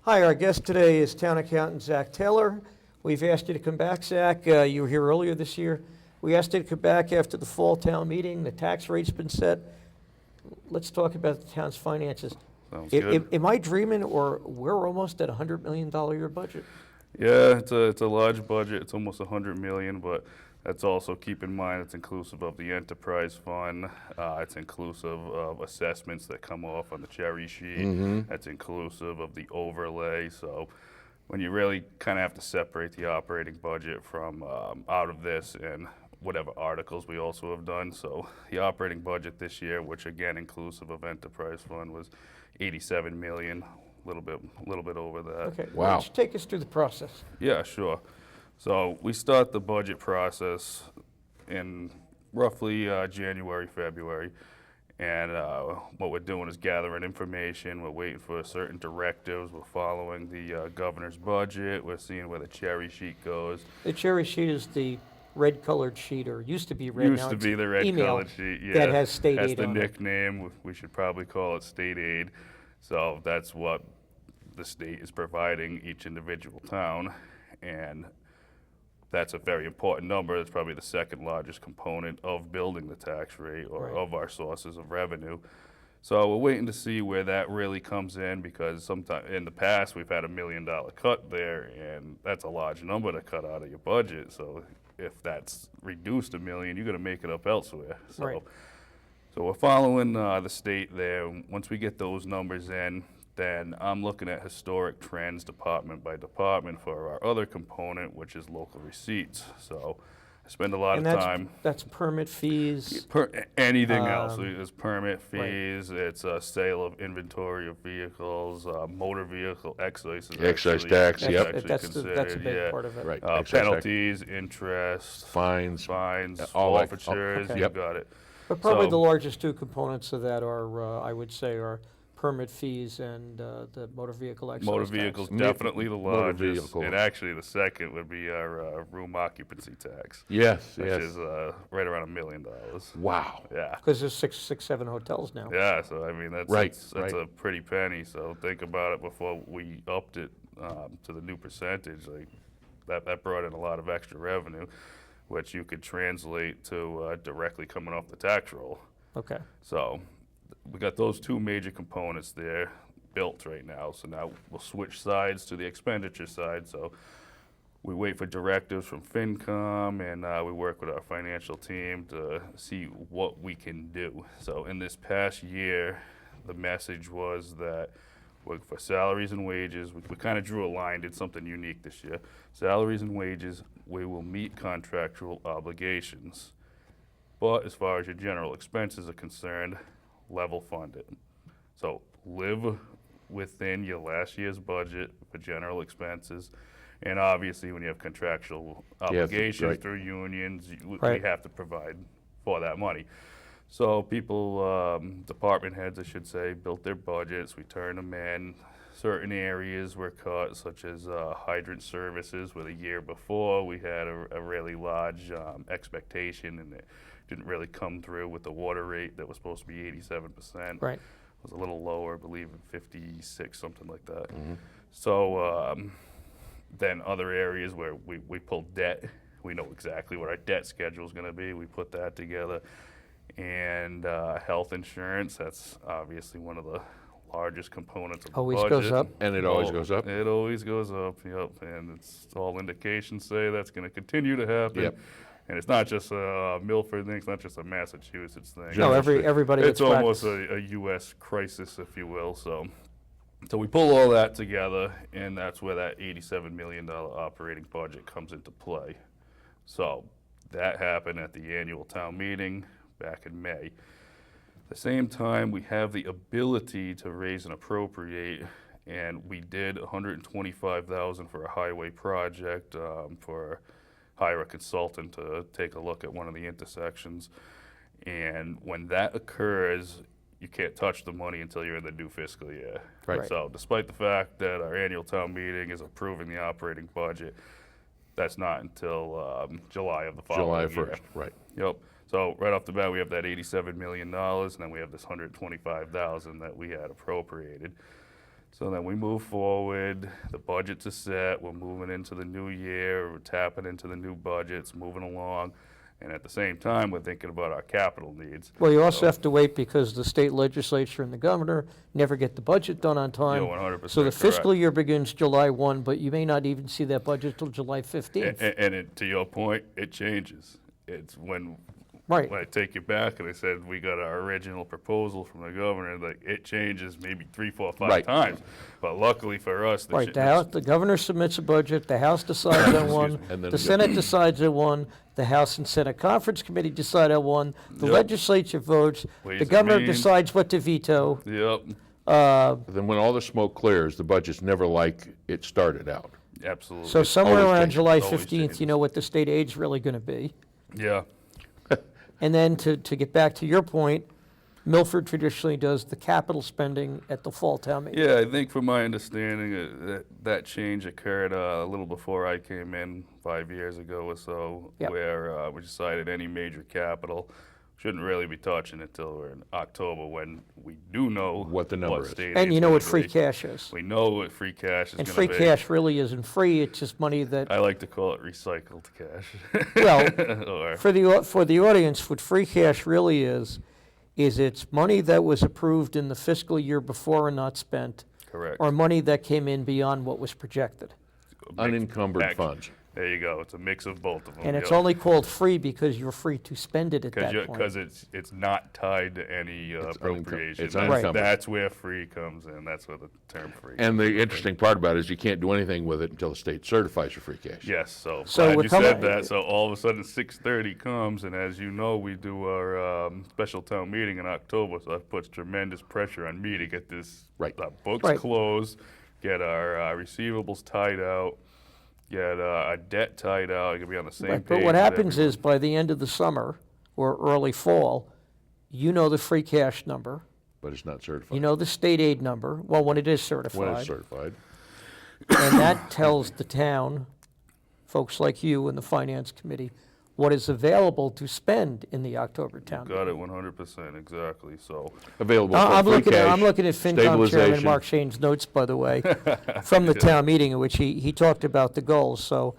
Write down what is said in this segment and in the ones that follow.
Hi, our guest today is Town Accountant Zach Taylor. We've asked you to come back, Zach. You were here earlier this year. We asked you to come back after the fall town meeting. The tax rate's been set. Let's talk about the town's finances. Sounds good. Am I dreaming, or we're almost at a $100 million a year budget? Yeah, it's a large budget. It's almost 100 million, but that's also, keep in mind, it's inclusive of the enterprise fund. It's inclusive of assessments that come off on the cherry sheet. That's inclusive of the overlay. So when you really kind of have to separate the operating budget from out of this and whatever articles we also have done. So the operating budget this year, which again inclusive of enterprise fund, was 87 million. A little bit over that. Okay. Wow. Why don't you take us through the process? Yeah, sure. So we start the budget process in roughly January, February, and what we're doing is gathering information. We're waiting for certain directives. We're following the governor's budget. We're seeing where the cherry sheet goes. The cherry sheet is the red-colored sheet, or used to be red. Used now to it's be the red email colored sheet. Yeah, that has state has aid the on it. nickname. We should probably call it state aid. So that's what the state is providing each individual town, and that's a very important number. It's probably the second largest component of building the tax rate, or Right. of our sources of revenue. So we're waiting to see where that really comes in, because sometime in the past we've had $1 million cut there, and that's a large number to cut out of your budget. So if that's reduced $1 million, you're going to make it up elsewhere. So, Right. so we're following the state there. Once we get those numbers in, then I'm looking at historic trends department by department for our other component, which is local receipts. So I spend a lot And of time. that's permit fees. Anything else. Um, There's permit fees, it's a sale of inventory of vehicles, motor vehicle excise is Excise actually- tax, is yep. actually That's a considered, big yeah. part of it. Right. excise tax, Penalties, interest, Fines. all that- forfeitures, okay. you Yep. got it. But probably So- the largest two components of that are, I would say, are permit fees and the motor vehicle excise Motor tax. vehicles, Me- definitely the motor largest, vehicles. and actually the second would be our room occupancy tax, Yes, which yes. is right around $1 million. Wow. Yeah. Because there's six, seven hotels now. Yeah, so I mean, that's, Right, that's right. a pretty penny. So think about it, before we upped it to the new percentage, like that brought in a lot of extra revenue, which you could translate to directly coming off the tax roll. Okay. So we got those two major components there built right now. So now we'll switch sides to the expenditure side. So we wait for directives from FinCom, and we work with our financial team to see what we can do. So in this past year, the message was that for salaries and wages, we kind of drew a line, did something unique this year. Salaries and wages, we will meet contractual obligations. But as far as your general expenses are concerned, level fund it. So live within your last year's budget for general expenses. And obviously, when you have contractual obligations right. through unions, we Right. have to provide for that money. So people, department heads, I should say, built their budgets. We turned them in. Certain areas were cut, such as hydrant services, where the year before we had a really large expectation, and it didn't really come through with the water rate that was supposed to be 87%. Right. It was a little lower, I believe, in 56, something like that. So then other areas where we pulled debt, we know exactly what our debt schedule is going to be. We put that together. And health insurance, that's obviously one of the largest components of Always the budget. goes up. And it always goes up? It always goes up, yep. And it's all indications say that's going to continue to happen. Yep. And it's not just a Milford thing, it's not just a Massachusetts thing. No, Generally. everybody It's gets almost whacked. a U.S. crisis, if you will. So we pull all that together, and that's where that $87 million operating budget comes into play. So that happened at the annual town meeting back in May. At the same time, we have the ability to raise and appropriate, and we did $125,000 for a highway project for hire a consultant to take a look at one of the intersections. And when that occurs, you can't touch the money until you're in the new fiscal year. Right. So despite the fact that our annual town meeting is approving the operating budget, that's not until July of the following July year. 1st, right. Yep. So right off the bat, we have that $87 million, and then we have this $125,000 that we had appropriated. So then we move forward, the budgets are set, we're moving into the new year, we're tapping into the new budgets, moving along, and at the same time, we're thinking about our capital needs. Well, you also have to wait because the state legislature and the governor never get the budget done on time. You're 100% So the fiscal correct. year begins July 1, but you may not even see that budget till July 15th. And to your point, it changes. It's when Right. I take you back and I said we got our original proposal from the governor, like it changes maybe 3, 4, 5 Right. times. But luckily for us, Right, the governor submits a budget, the House decides on one, And then the Senate decides on one, the House and Senate Conference Committee decide on one, the Yep. legislature votes, Ways the and governor Means. decides what to veto. Yep, Then when all the smoke clears, the budget's never like it started out. absolutely. So somewhere always around changes. July Always 15th, you changes. know what the state aid's really going to be. Yeah, And then to get back to your point, Milford traditionally does the capital spending at the fall town meeting. yeah. I think from my understanding, that change occurred a little before I came in 5 years ago or so, Yep. where we decided any major capital shouldn't really be touching until we're in October when we do know What the number is. state And aid's you know gonna what free be. cash is. We know what free cash is And going free to be. cash really isn't free, it's just money that, I like to call it recycled cash. well, Or, for the audience, what free cash really is it's money that was approved in the fiscal year before and not spent, correct. or money that came in beyond what was projected. Unencumbered Act- funds. There you go. It's a mix of both of them. And it's only called free because you're free to spend it at that point. because it's not tied to any appropriation. it's That's- unencumbered. That's where free comes in. That's where the term free. And comes the in. interesting part about it is you can't do anything with it until the state certifies your free cash. Yes, so, So glad we're you coming- said that. So all of a sudden 6:30 comes, and as you know, we do our special town meeting in October, so that puts tremendous pressure on me to get this Right. books Right. closed, get our receivables tied out, get our debt tied out. I can be on the same Right, page. but what with happens everyone. is by the end of the summer or early fall, you know the free cash number, But it's not certified. you know the state aid number, well, when it is When certified. it's certified. And that tells the town, folks like you and the finance committee, what is available to spend in the October town meeting. Got it 100%, exactly. So, Available for I'm free looking cash. I'm looking at FinCom Chairman stabilization. Mark Shane's notes, by the way, from the town meeting in which he talked about the goals. So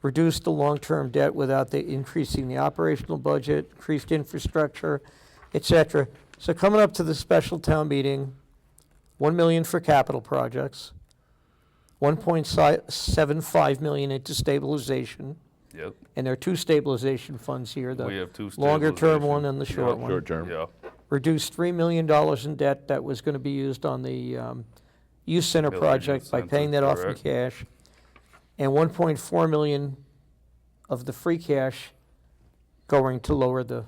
reduce the long-term debt without the increasing the operational budget, increased infrastructure, et cetera. So coming up to the special town meeting, 1 million for capital projects, 1.75 million into stabilization, yep, and there are two stabilization funds here, we the have two longer-term one stabilization. and the short one. Short term. Yeah, Reduced $3 million in debt that was going to be used on the youth center Village project by Youth paying Center, that off in correct. cash. And 1.4 million of the free cash going to lower the,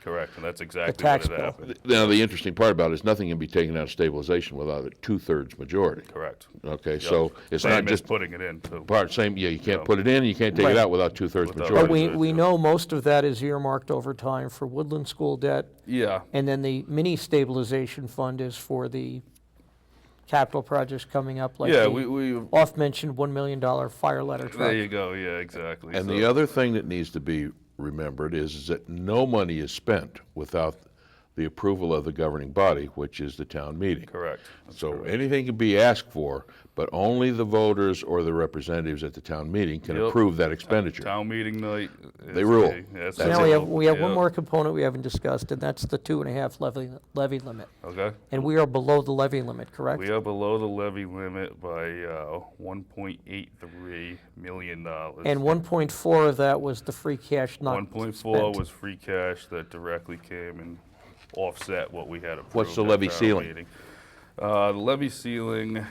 correct, and that's exactly tax what bill. had happened. Now, the interesting part about it is nothing can be taken out of stabilization without a 2/3 majority. Correct. Okay, Yep. so it's Same not as just putting it in, too. yeah, you can't Yeah. put it in, and you can't take Right. it out without 2/3 Without- but majority. we yeah. know most of that is earmarked over time for Woodland School debt. Yeah, And then the mini stabilization fund is for the capital projects coming up, like yeah, the we oft-mentioned $1 million fire letter there truck. you go, yeah, exactly. And So- the other thing that needs to be remembered is that no money is spent without the approval of the governing body, which is the town meeting. Correct. That's So correct. anything can be asked for, but only the voters or the representatives at the town meeting can Yep. approve that expenditure. Town meeting night. They rule. Yes, So That's now it. we have one Yeah. more component we haven't discussed, and that's the 2.5 levy limit. Okay. And we are below the levy limit, correct? We are below the levy limit by $1.83 million. And 1.4 of that was the free cash not 1.4 spent. was free cash that directly came and offset what we had approved. What's the at levy town ceiling? meeting. The levy ceiling,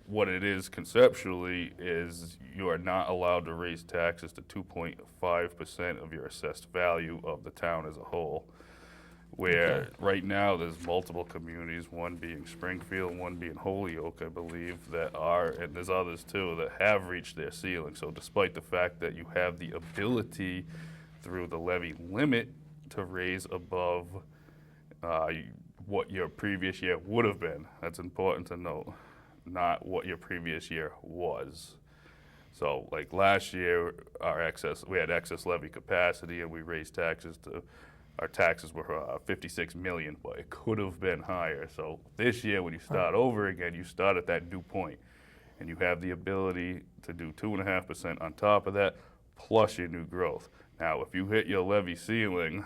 what it is conceptually, is you are not allowed to raise taxes to 2.5% of your assessed value of the town as a whole. where right now there's multiple communities, one being Springfield, one being Holyoke, I believe, that are, and there's others too, that have reached their ceiling. So despite the fact that you have the ability through the levy limit to raise above what your previous year would have been, that's important to note, not what your previous year was. So like last year, we had excess levy capacity and we raised taxes our taxes were 56 million, but it could have been higher. So this year, when you start over again, you start at that new point, and you have the ability to do 2.5% on top of that, plus your new growth. Now, if you hit your levy ceiling,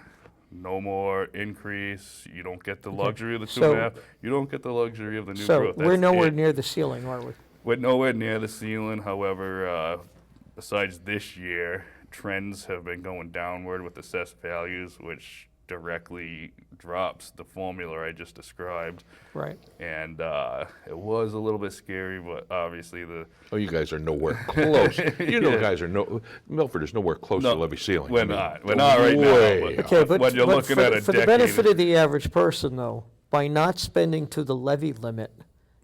no more increase. You don't get the luxury of the 2.5. You don't get the luxury of the new growth. So we're nowhere near the ceiling, are we? We're nowhere near the ceiling. However, besides this year, trends have been going downward with assessed values, which directly drops the formula I just described. Right. And it was a little bit scary, but obviously Oh, you guys are nowhere close. You know, guys are Milford is nowhere close to levy ceiling. We're not. We're not right way now. Okay, but when you're looking for, at a for decade. the benefit of the average person, though, by not spending to the levy limit,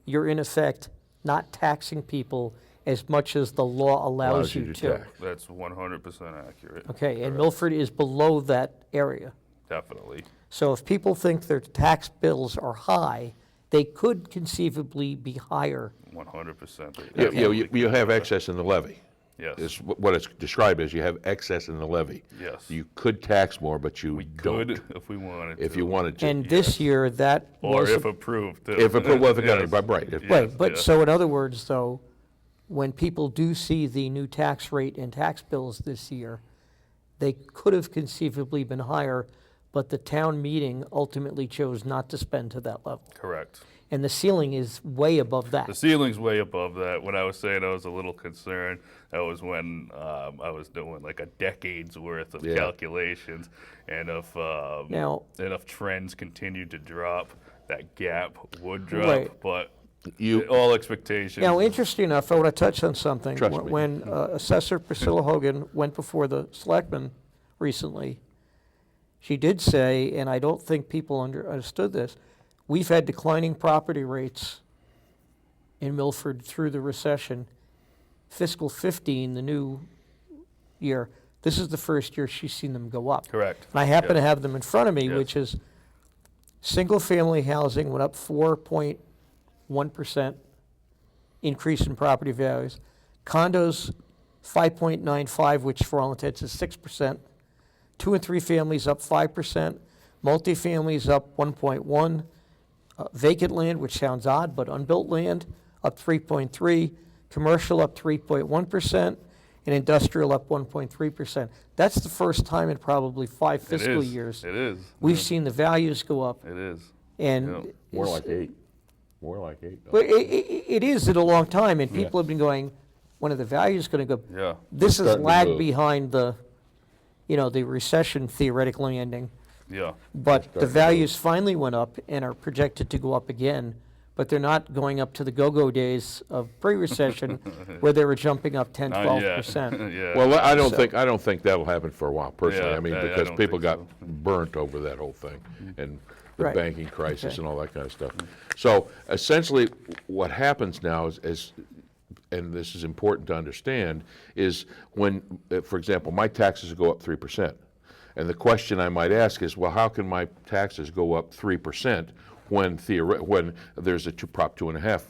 you're in effect not taxing people as much as the law allows you to. tax. That's 100% accurate. Okay, and Milford is below that area. Definitely. So if people think their tax bills are high, they could conceivably be higher. 100%. You have excess in the levy. Yes. Is what it's described as. You have excess in the levy. Yes. You could tax more, but you don't. Good if we wanted to. If you wanted to. And this year, that Or was if approved. Too. If it was Yes. right. right. But yes. so in other words, though, when people do see the new tax rate and tax bills this year, they could have conceivably been higher, but the town meeting ultimately chose not to spend to that level. Correct. And the ceiling is way above that. The ceiling's way above that. When I was saying I was a little concerned, that was when I was doing like a decade's worth of calculations, and if trends continued to drop, that gap would drop. Right. But all expectations. Now, interesting enough, I want to touch on something. Trust me. When Assessor Priscilla Hogan went before the selectmen recently, she did say, and I don't think people understood this, we've had declining property rates in Milford through the recession. Fiscal 15, the new year, this is the first year she's seen them go up. Correct. And I happen to have them in front of me, Yes. which is single-family housing went up 4.1% increase in property values. Condos, 5.95, which for all intents is 6%. 2 and 3 families up 5%. Multifamilies up 1.1. Vacant land, which sounds odd, but unbuilt land, up 3.3. Commercial up 3.1%. And industrial up 1.3%. That's the first time in probably 5 fiscal years It is. we've seen the values go up. It is. And Yeah. More like 8. More like 8. well, it is in a long time, and people have been going, when are the values going to go? Yeah. This is starting to lagged move. behind the recession theoretically ending. Yeah. But the values finally went up and are projected to go up again, but they're not going up to the go-go days of pre-recession where they were jumping up 10, Not yet. 12%. Yeah. Well, I don't So- think that'll happen for a while, personally. Yeah, I mean, I because don't people think got so. burnt over that whole thing and the Right. banking crisis Okay. and all that kind of stuff. So essentially, what happens now is, and this is important to understand, is when, for example, my taxes go up 3%. And the question I might ask is, well, how can my taxes go up 3% when there's a Prop 2.5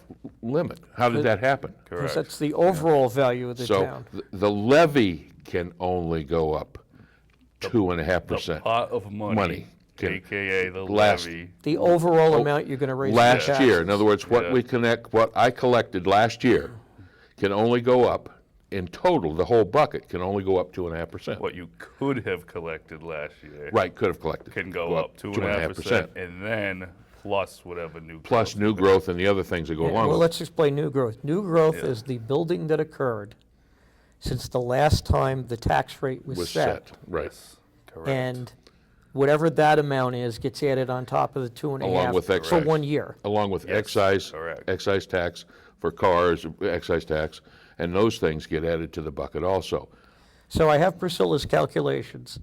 limit? How did that happen? Because Correct. that's the overall value of the So town. the levy can only go up 2.5%. The pot of money, can AKA the last- levy. The overall amount you're going to raise the Last taxes. year, in other words, what I collected last year can only go up, in total, the whole bucket can only go up 2.5%. What you could have collected last year Right, could have collected. can go up 2.5%, and then plus whatever new Plus growth. new growth and the other things that go along Well, with it. let's explain new growth. New growth Yeah. is the building that occurred since the last time the tax rate was Was set. set, right. Yes, correct. And whatever that amount is gets added on top of the 2.5 Along with for excise. 1 year. Along with Yes, excise tax for cars, excise tax, and those things get added to the bucket also. So I have Priscilla's calculations.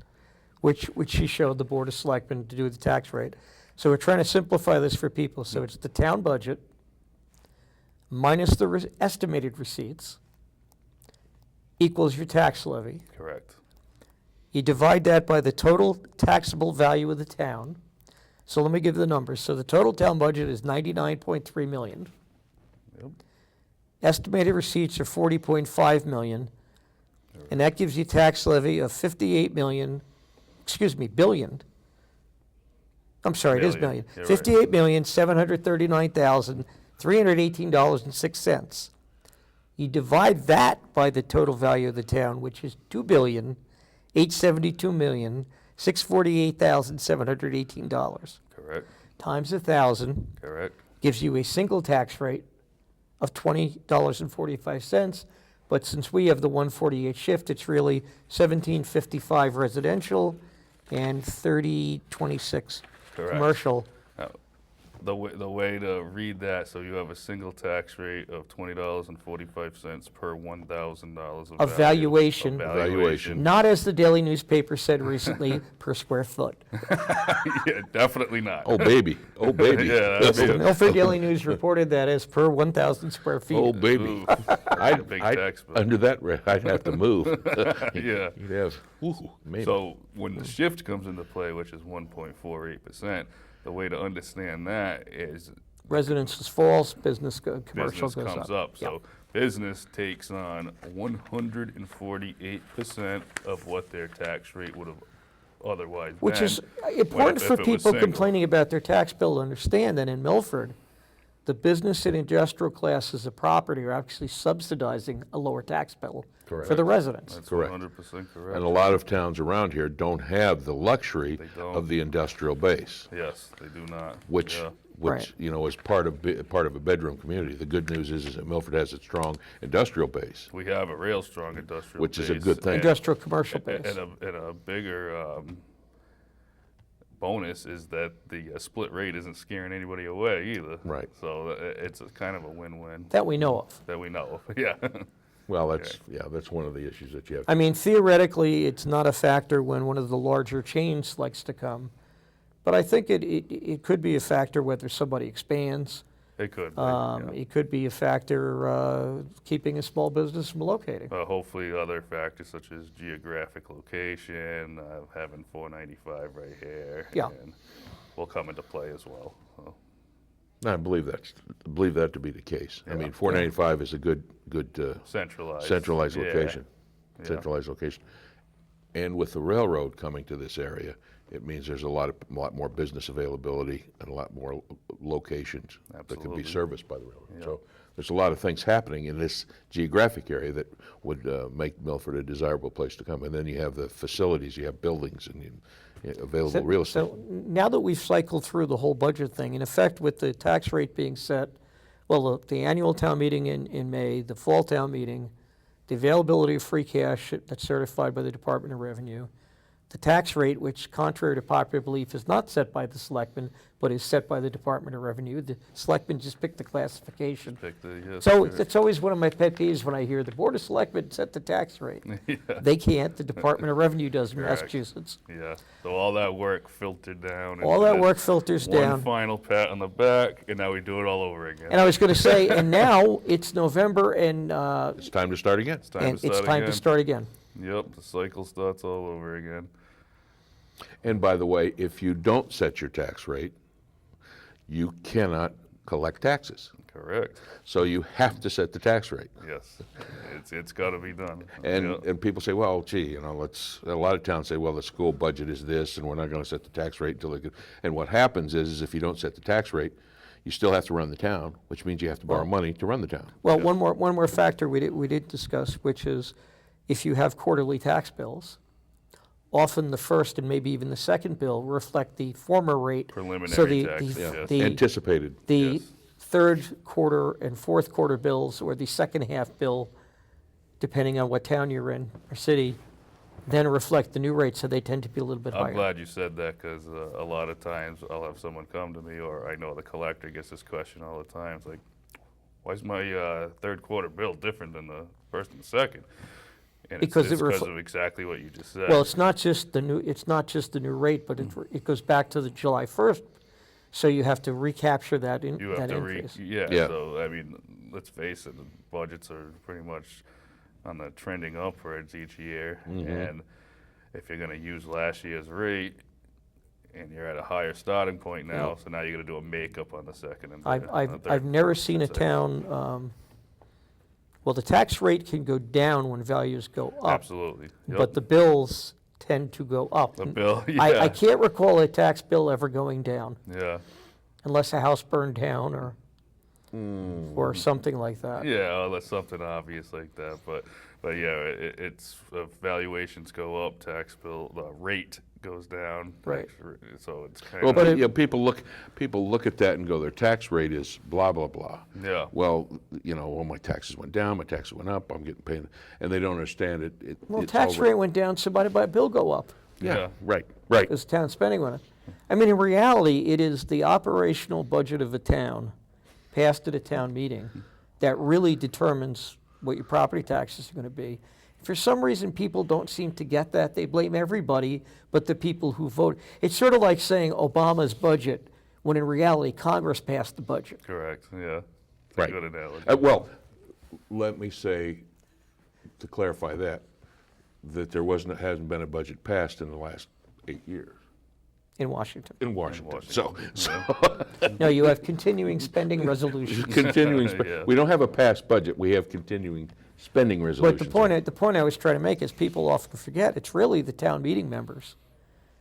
which she showed the Board of Selectmen to do the tax rate. So we're trying to simplify this for people. So it's the town budget minus the estimated receipts equals your tax levy. Correct. You divide that by the total taxable value of the town. So let me give you the numbers. So the total town budget is 99.3 million. Yep. Estimated receipts are 40.5 million. And that gives you tax levy of 58 million, billion. I'm sorry, it is Billion. million. You're right. $58,739,318.06. You divide that by the total value of the town, which is $2,872,648,718. Correct. Times 1,000 Correct. gives you a single tax rate of $20.45. But since we have the 148 shift, it's really 1755 residential and 3026 Correct. commercial. Now, the way to read that, so you have a single tax rate of $20.45 per $1,000 Of valuation. Valuation. Not as the Daily newspaper said recently, per square foot. Yeah, definitely not. Oh, baby. Oh, baby. Yeah, that'd be The Milford Daily News reported that as per 1,000 square feet. Oh, baby. Ooh, I'd, big I'd- tax bill. under that, I'd have to move. Yeah. You'd have, ooh, maybe. So when the shift comes into play, which is 1.48%, the way to understand that is Residences falls, commercial business goes comes up. up. So business takes on 148% of what their tax rate would have otherwise Which been. is important if for it was people single. complaining about their tax bill to understand that in Milford, the business and industrial classes of property are actually subsidizing a lower tax bill for the Correct. residents. That's Correct. 100% correct. And a lot of towns around here don't have the luxury They don't. of the industrial base, Yes, they do not. which, Yeah. Right. is part of a bedroom community. The good news is that Milford has a strong industrial base, We have a real strong industrial which is a base, good thing. Industrial commercial base. And a bigger bonus is that the split rate isn't scaring anybody away either. Right. So it's a kind of a win-win That we know of. that we know of. Yeah. Well, that's one of the issues that you have. I mean, theoretically, it's not a factor when one of the larger chains likes to come. But I think it could be a factor whether somebody expands. It could be. It could be a factor keeping a small business from locating. Hopefully other factors such as geographic location, having 495 right here, Yeah. and will come into play as well. So, I believe that to be the case. I Yeah. mean, 495 is a good centralized. centralized Yeah. location. Yeah. Centralized location. And with the railroad coming to this area, it means there's a lot more business availability and a lot more locations that can Absolutely. be serviced by the railroad. So there's a lot of things happening in this geographic area that would make Milford a desirable place to come. And then you have the facilities, you have buildings and available real estate. So now that we've cycled through the whole budget thing, in effect with the tax rate being set, well, the annual town meeting in May, the fall town meeting, the availability of free cash that's certified by the Department of Revenue, the tax rate, which contrary to popular belief is not set by the selectmen, but is set by the Department of Revenue. The selectmen just pick the classification. Pick the, yes, So correct. it's always one of my pet peeves when I hear the Board of Selectmen set the tax rate. Yeah. They can't, the Department of Revenue does in Correct. Massachusetts. Yeah, so all that work filtered down. All into that this work filters down. One final pat on the back, and now we do it all over again. And I was going to say, and now it's November and It's time to start again. It's time to start it's time again. to start again. Yep, the cycle starts all over again. And by the way, if you don't set your tax rate, you cannot collect taxes. Correct. So you have to set the tax rate. Yes, it's got to be done. And Yep. and people say, well, gee, a lot of towns say, well, the school budget is this, and we're not going to set the tax rate until they get. And what happens is if you don't set the tax rate, you still have to run the town, which means you have to borrow money to run the town. Well, one more factor we did discuss, which is if you have quarterly tax bills, often the first and maybe even the second bill reflect the former rate. Preliminary So the, taxes, the, yes. the, Anticipated. the Yes. third quarter and fourth quarter bills, or the second half bill, depending on what town you're in or city, then reflect the new rate, so they tend to be a little bit I'm higher. glad you said that because a lot of times I'll have someone come to me, or I know the collector gets this question all the time. It's like, why is my third quarter bill different than the first and the second? And Because it's it because refl- of exactly what you just said. Well, it's not just the new rate, but it goes back to the July 1st, so you have to recapture that You have that to increase. Yeah. so I mean, let's face it, the budgets are pretty much on the trending upwards each year. And if you're gonna use last year's rate, and you're at a higher starting point now, so now you're gonna do a makeup on the second and I've never seen a town, well, the tax rate can go down when values go up, Absolutely. Yep. but the bills tend to go up. The bill, I can't recall a tax bill ever going down, yeah. unless a house burned down or something like that. Yeah, well, that's something obvious like that, but yeah, it's valuations go up, tax bill, the rate goes down. Right. So it's kind Well, of, but people look at that and go, their tax rate is blah, blah, blah. yeah. Well, well, my taxes went down, my taxes went up, I'm getting paid, and they don't understand it. Well, it's tax all rate went down, so why did my bill go up? Yeah, right. Because town spending went up. I mean, in reality, it is the operational budget of a town passed at a town meeting that really determines what your property taxes are going to be. For some reason, people don't seem to get that. They blame everybody but the people who vote. It's sort of like saying Obama's budget, when in reality, Congress passed the budget. Correct, yeah. It's Right. a good analogy. Well, let me say, to clarify that there hasn't been a budget passed in the last 8 years In Washington. in Washington. Washington. So No, you have continuing spending resolutions. continuing, Yeah. we don't have a passed budget, we have continuing spending resolutions. But the point I was trying to make is people often forget, it's really the town meeting members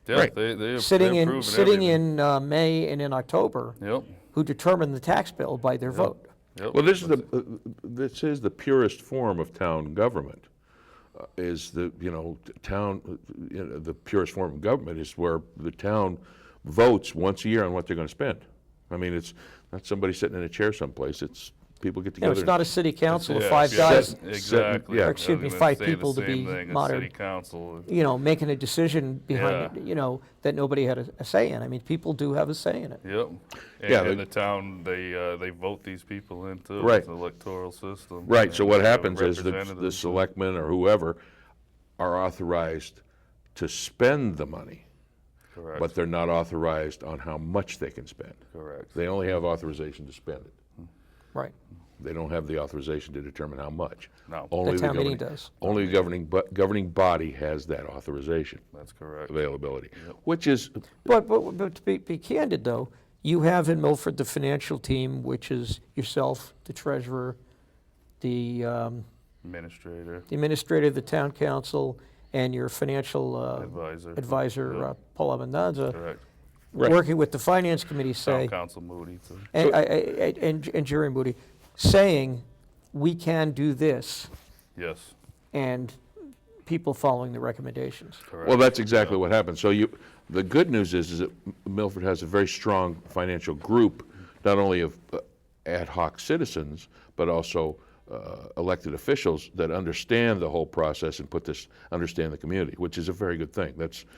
Yeah, Right. they're sitting approving in May and in October Yep, who determine the tax bill by their vote. yep. Well, this is the purest form of town government. Is the the purest form of government is where the town votes once a year on what they're going to spend. I mean, it's not somebody sitting in a chair someplace. It's people get You know, together. it's not a city council of Yeah, 5 yeah, guys, Exactly. yeah. I Or was excuse me, gonna 5 say the people to same be thing, a modern. City council, making a decision behind it, that nobody had a say in. I mean, people do have a say in it. yep. And Yeah, in the town, they vote these people into Right. the electoral system. Right, so and what they have happens is the representatives. selectmen or whoever are authorized to spend the money, Correct, but they're not authorized on how much they can spend. correct. They only have authorization to spend it. Right. They don't have the authorization to determine how much. No. Only The town meeting governing- does. Only the governing body has that authorization, That's correct. availability, which is, But to be candid, though, you have in Milford the financial team, which is yourself, the treasurer, the Administrator, administrator, the town council, and your financial advisor. advisor, Yep. Paul Abendanza, Correct. Right. working with the finance committee, Town say, council Moody, too. and Jerry Moody, saying, we can do this, Yes, and people following the recommendations. correct. well, that's exactly what happened. So the good news is that Milford has a very strong financial group, not only of ad hoc citizens, but also elected officials that understand the whole process and understand the community, which is a very good thing.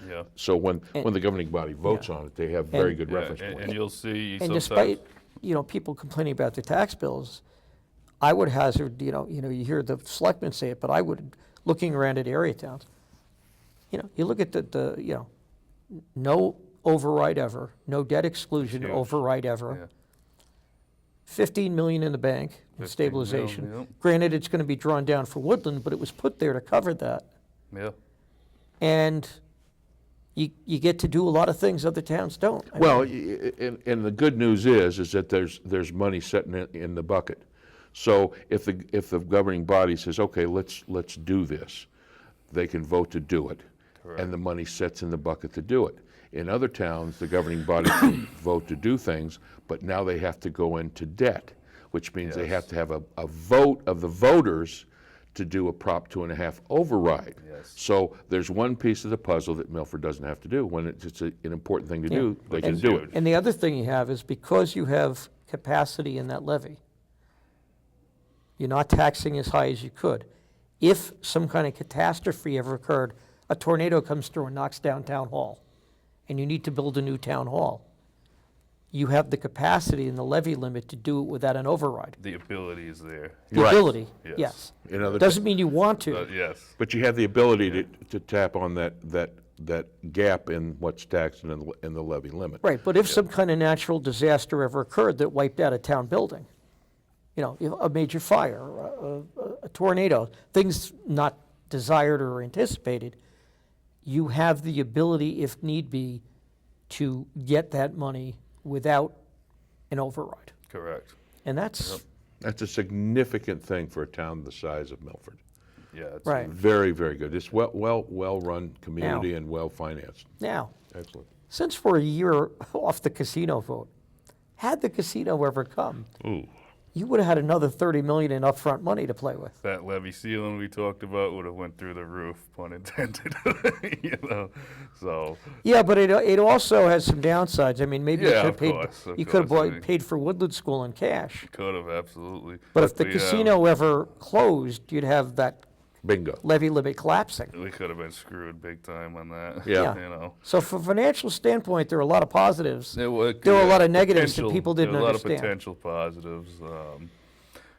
Yeah. So when the governing body votes on it, they have very And- good Yeah, reference and points. you'll see And sometimes. despite, people complaining about the tax bills, I would hazard, you hear the selectmen say it, but I would, looking around at area towns, you look at the no override ever, no debt exclusion Huge. override ever. Yeah. 15 million in the bank in 15 stabilization. mil, yep. Granted, it's going to be drawn down for Woodland, but it was put there to cover that. Yeah, And you get to do a lot of things other towns don't. I mean, Well, and the good news is that there's money sitting in the bucket. So if the governing body says, okay, let's do this, they can vote to do it, and the money sits in the bucket to do it. In other towns, the governing body can vote to do things, but now they have to go into debt, which means they have to have a vote of the voters to do a Prop 2.5 override. Yes. So there's one piece of the puzzle that Milford doesn't have to do. When it's an important thing to do, they can do it. And the other thing you have is because you have capacity in that levy, you're not taxing as high as you could. If some kind of catastrophe ever occurred, a tornado comes through and knocks down town hall, and you need to build a new town hall, you have the capacity and the levy limit to do it without an override. The ability is there. The Right. ability, Yes. yes. In other- Doesn't mean you want to. Yes. But you have the ability to tap on that gap in what's taxed and in the levy limit. Right, but if some kind of natural disaster ever occurred that wiped out a town building, a major fire, a tornado, things not desired or anticipated, you have the ability, if need be, to get that money without an override. Correct. And that's, That's a significant thing for a town the size of Milford. Yeah. It's right. Very, very good. It's well-run community and well-financed. Now, Excellent. since we're a year off the casino vote, had the casino ever come, Ooh. you would have had another $30 million in upfront money to play with. That levy ceiling we talked about would have went through the roof, pun intended. So. Yeah, but it also has some downsides. I mean, maybe Yeah, you of could course, of you could have course. paid for Woodland School in cash. Could have, absolutely. But if the we, casino ever closed, you'd have that Bingo. levy limit collapsing. We could have been screwed big time on that. Yeah. You know. So from a financial standpoint, there are a lot of positives. There were a lot of negatives that potential- people didn't there were a lot of understand. potential positives.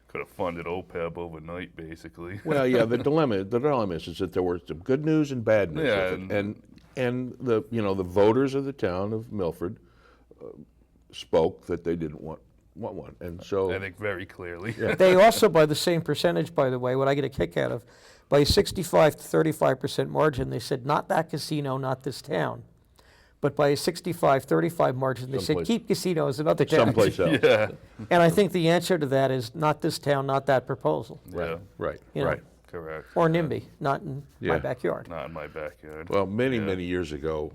Could have funded OPEB overnight, basically. Well, yeah, the dilemma is that there were some good news and bad news Yeah, with it. And the voters of the town of Milford spoke that they didn't want one. And so I think very clearly. They also, by the same percentage, by the way, what I get a kick out of, by a 65 to 35% margin, they said, not that casino, not this town. But by a 65-35 margin, they said, Someplace. keep casinos in other towns. someplace else. Yeah. And I think the answer to that is not this town, not that proposal. Yeah. Right, You know. right. Correct. Or NIMBY, not in my Yeah. backyard. Not in my backyard. Well, many, Yeah. many years ago,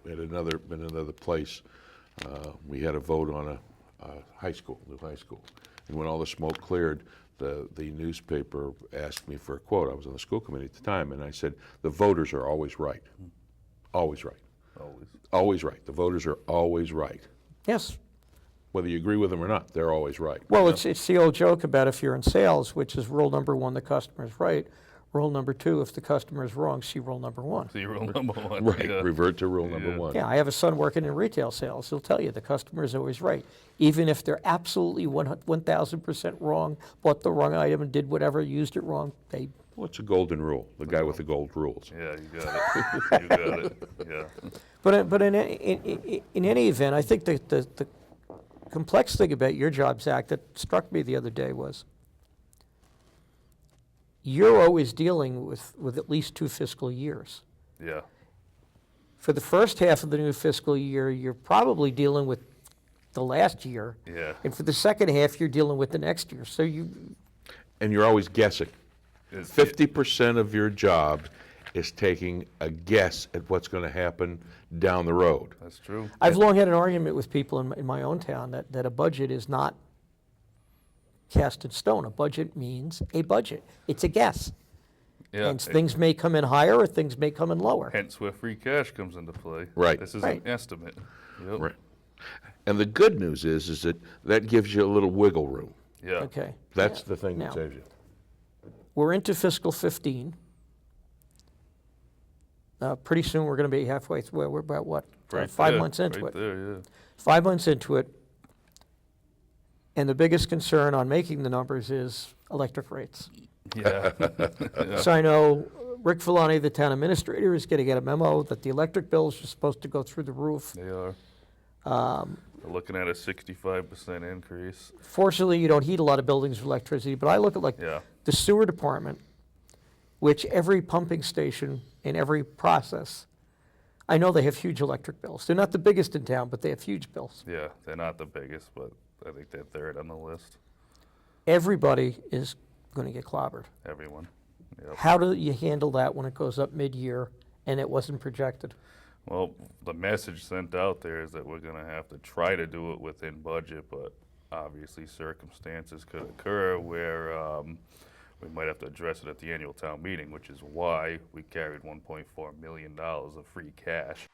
at another place, we had a vote on a new high school. And when all the smoke cleared, the newspaper asked me for a quote. I was on the school committee at the time, and I said, the voters are always right. Always right. Always. Always right. The voters are always right. Yes. Whether you agree with them or not, they're always right. Well, it's the old joke about if you're in sales, which is rule number one, the customer is right. Rule number two, if the customer is wrong, see rule number one. See rule number one. Right. Yeah. Revert to rule number Yeah. one. Yeah, I have a son working in retail sales. He'll tell you the customer is always right. Even if they're absolutely 1,000% wrong, bought the wrong item and did whatever, used it wrong, they, What's a golden rule? The guy with the gold rules. Yeah, you got it. You got it. Yeah. but in any event, I think the complex thing about your job, Zach, that struck me the other day was you're always dealing with at least 2 fiscal years. Yeah. For the first half of the new fiscal year, you're probably dealing with the last year. Yeah. And for the second half, you're dealing with the next year. So And you're always guessing. It's- 50% of your job is taking a guess at what's going to happen down the road. That's true. I've long had an argument with people in my own town that a budget is not cast in stone. A budget means a budget. It's a guess. Yeah. And things may come in higher or things may come in lower. Hence where free cash comes into play. Right. This is Right. an estimate. Yep. Right. And the good news is that gives you a little wiggle room. Yeah. Okay. That's Yeah. the thing Now, that saves you. we're into fiscal 15. Pretty soon we're going to be halfway through. We're about what? Right 5 there, months into right it. There, yeah. 5 months into it. And the biggest concern on making the numbers is electric rates. Yeah. Yeah. So I know Rick Villani, the town administrator, is going to get a memo that the electric bills are supposed to go through the roof. They are. We're looking at a 65% increase. Fortunately, you don't heat a lot of buildings with electricity, but I look at Yeah. the sewer department, which every pumping station in every process, I know they have huge electric bills. They're not the biggest in town, but they have huge bills. Yeah. They're not the biggest, but I think they're third on the list. Everybody is going to get clobbered. Everyone. Yep. How do you handle that when it goes up mid-year and it wasn't projected? Well, the message sent out there is that we're going to have to try to do it within budget, but obviously circumstances could occur where we might have to address it at the annual town meeting, which is why we carried $1.4 million of free cash.